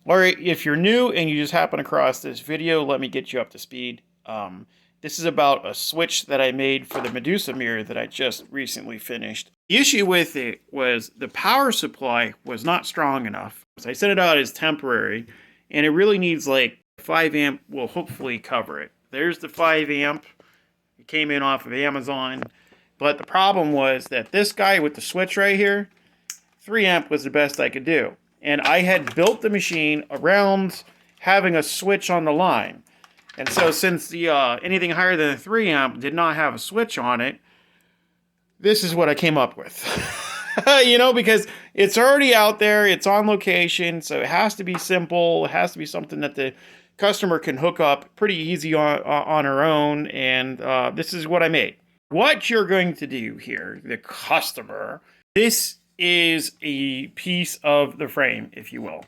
Alright, if you're new and you just happen across this video, let me get you up to speed. This is about a switch that I made for the Medusa Mirror that I just recently finished. The issue with it was the power supply was not strong enough. So I sent it out as temporary, and it really needs like 5 amp will hopefully cover it. There's the 5 amp. It came in off of Amazon. But the problem was that this guy with the switch right here, 3 amp was the best I could do. And I had built the machine around having a switch on the line. And so since the anything higher than a 3 amp did not have a switch on it, this is what I came up with. Because it's already out there, it's on location, so it has to be simple, it has to be something that the customer can hook up pretty easy on her own, and this is what I made. What you're going to do here, the customer, this is a piece of the frame, if you will.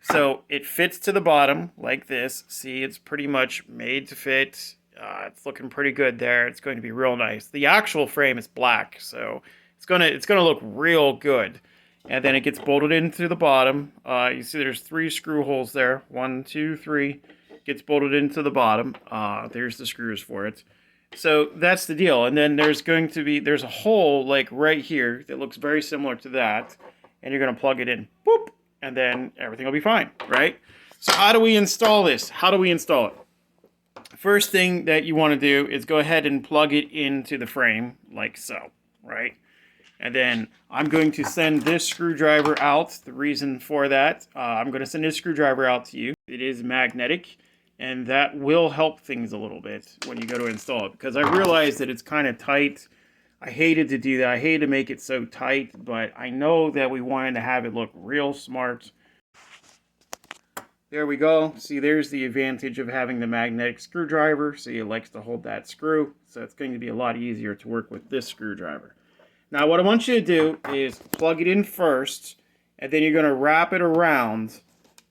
So it fits to the bottom like this. See, it's pretty much made to fit. It's looking pretty good there. It's going to be real nice. The actual frame is black, so it's gonna look real good. And then it gets bolted into the bottom. You see there's 3 screw holes there. 1, 2, 3. Gets bolted into the bottom. There's the screws for it. So that's the deal. And then there's a hole like right here that looks very similar to that. And you're going to plug it in. Boop. And then everything will be fine, right? So how do we install this? How do we install it? First thing that you want to do is go ahead and plug it into the frame like so, right? And then I'm going to send this screwdriver out. The reason for that, I'm going to send this screwdriver out to you. It is magnetic. And that will help things a little bit when you go to install it. Because I realized that it's kind of tight. I hated to do that. I hated to make it so tight. But I know that we wanted to have it look real smart. There we go. See, there's the advantage of having the magnetic screwdriver. See, it likes to hold that screw. So it's going to be a lot easier to work with this screwdriver. Now, what I want you to do is plug it in first. And then you're going to wrap it around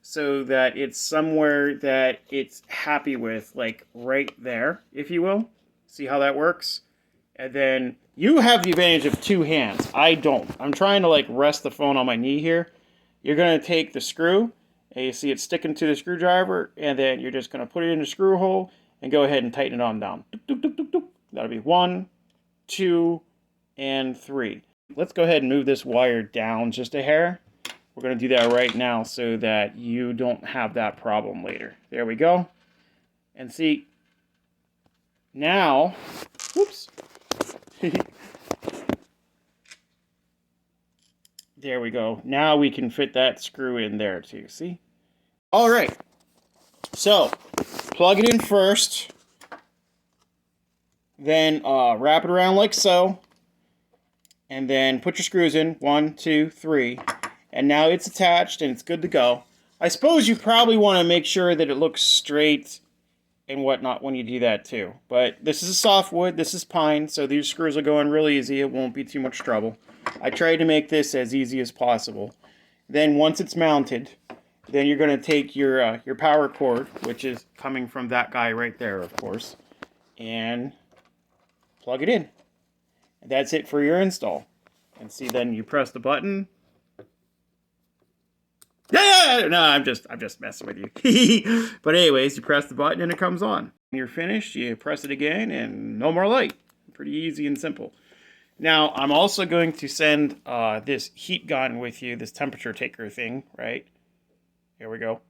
so that it's somewhere that it's happy with, like right there, if you will. See how that works? And then you have the advantage of 2 hands. I don't. I'm trying to like rest the phone on my knee here. You're going to take the screw, and you see it sticking to the screwdriver, and then you're just going to put it in the screw hole and go ahead and tighten it on down. That'll be 1, 2, and 3. Let's go ahead and move this wire down just a hair. We're going to do that right now so that you don't have that problem later. There we go. And see, now, whoops. There we go. Now we can fit that screw in there too, see? All right. So, plug it in first. Then wrap it around like so. And then put your screws in. 1, 2, 3. And now it's attached and it's good to go. I suppose you probably want to make sure that it looks straight and whatnot when you do that too. But this is a softwood, this is pine, so these screws will go in really easy. It won't be too much trouble. I tried to make this as easy as possible. Then once it's mounted, then you're going to take your power cord, which is coming from that guy right there, of course, and plug it in. And that's it for your install. And see, then you press the button. Yeah, no, I'm just messing with you. But anyways, you press the button and it comes on. When you're finished, you press it again and no more light. Pretty easy and simple. Now, I'm also going to send this heat gun with you, this temperature taker thing, right? Here we go.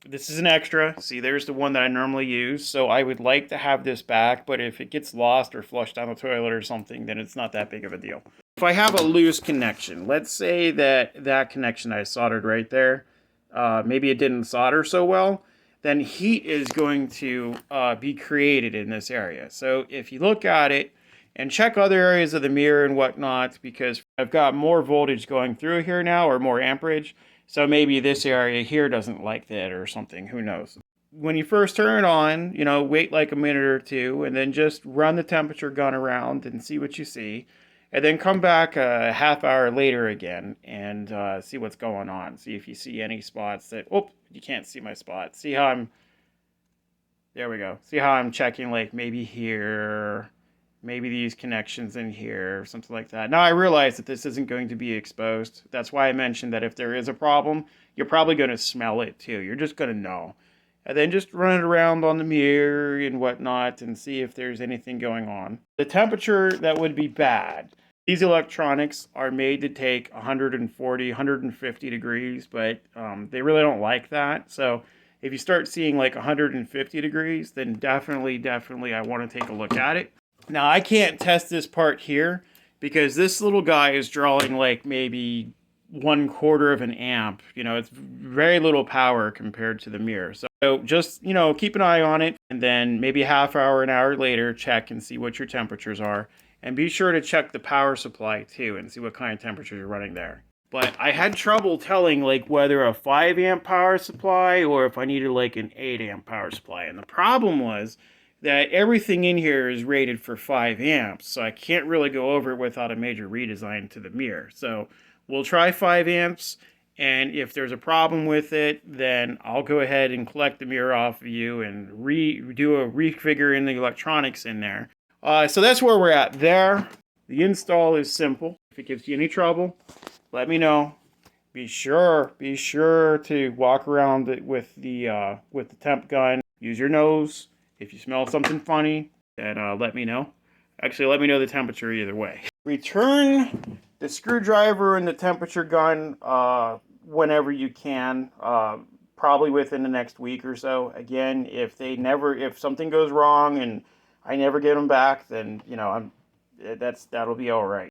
This is an extra. See, there's the one that I normally use. So I would like to have this back, but if it gets lost or flushed down the toilet or something, then it's not that big of a deal. If I have a loose connection, let's say that connection I soldered right there, maybe it didn't solder so well, then heat is going to be created in this area. So if you look at it and check other areas of the mirror and whatnot, because I've got more voltage going through here now, or more amperage, so maybe this area here doesn't like that or something, who knows. When you first turn it on, wait like a minute or two, and then just run the temperature gun around and see what you see. And then come back a half hour later again and see what's going on. See if you see any spots that, oh, you can't see my spot. See how there we go. See how I'm checking like maybe here maybe these connections in here or something like that. Now I realize that this isn't going to be exposed. That's why I mentioned that if there is a problem, you're probably going to smell it too. You're just going to know. And then just run it around on the mirror and whatnot and see if there's anything going on. The temperature that would be bad. These electronics are made to take 140, 150 degrees, but they really don't like that. So if you start seeing like 150 degrees, then definitely I want to take a look at it. Now I can't test this part here because this little guy is drawing like maybe 1/4 of an amp. You know, it's very little power compared to the mirror. So just, you know, keep an eye on it, and then maybe a half hour, an hour later, check and see what your temperatures are. And be sure to check the power supply too and see what kind of temperatures you're running there. But I had trouble telling like whether a 5 amp power supply or if I needed like an 8 amp power supply. And the problem was that everything in here is rated for 5 amps, so I can't really go over it without a major redesign to the mirror. So we'll try 5 amps, and if there's a problem with it, then I'll go ahead and collect the mirror off of you and do a refigure in the electronics in there. So that's where we're at there. The install is simple. If it gives you any trouble, let me know. Be sure to walk around it with the temp gun. Use your nose. If you smell something funny, then let me know. Actually, let me know the temperature either way. Return the screwdriver and the temperature gun whenever you can, probably within the next week or so. Again, if something goes wrong and I never get them back, then you know that'll be all right.